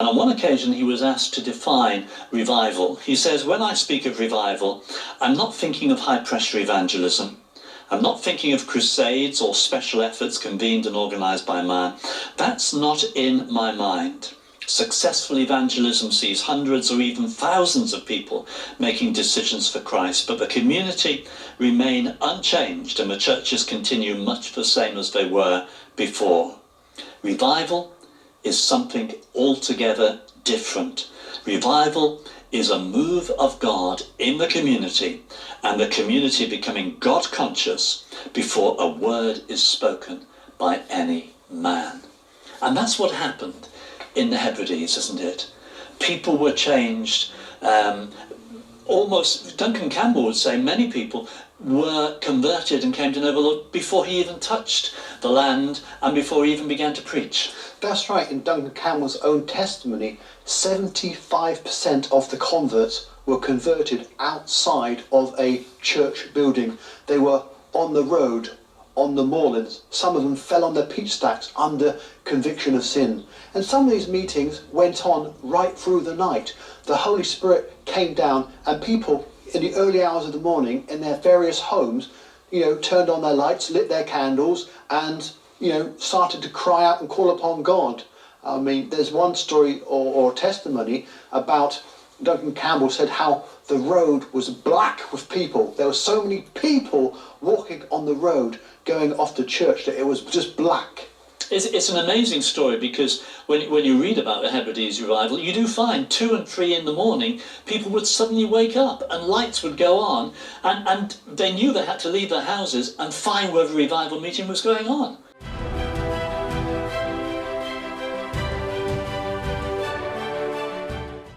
And on one occasion he was asked to define revival. He says, when I speak of revival, I'm not thinking of high-pressure evangelism. I'm not thinking of crusades or special efforts convened and organised by man. That's not in my mind. Successful evangelism sees hundreds or even thousands of people making decisions for Christ, but the community remain unchanged and the churches continue much the same as they were before. Revival is something altogether different. Revival is a move of God in the community, and the community becoming God conscious before a word is spoken by any man. And that's what happened in the Hebrides, isn't it? People were changed. Almost, Duncan Campbell would say, many people were converted and came to know the Lord before he even touched the land and before he even began to preach. That's right. In Duncan Campbell's own testimony, 75% of the converts were converted outside of a church building. They were on the road, on the moorlands. Some of them fell on their peat stacks under conviction of sin. And some of these meetings went on right through the night. The Holy Spirit came down, and people in the early hours of the morning in their various homes, turned on their lights, lit their candles, and started to cry out and call upon God. I mean, there's one story or testimony about Duncan Campbell said how the road was black with people. There were so many people walking on the road going off to church that it was just black. It's an amazing story, because when you read about the Hebrides revival, you do find 2 and 3 in the morning, people would suddenly wake up and lights would go on, and they knew they had to leave their houses and find where the revival meeting was going on.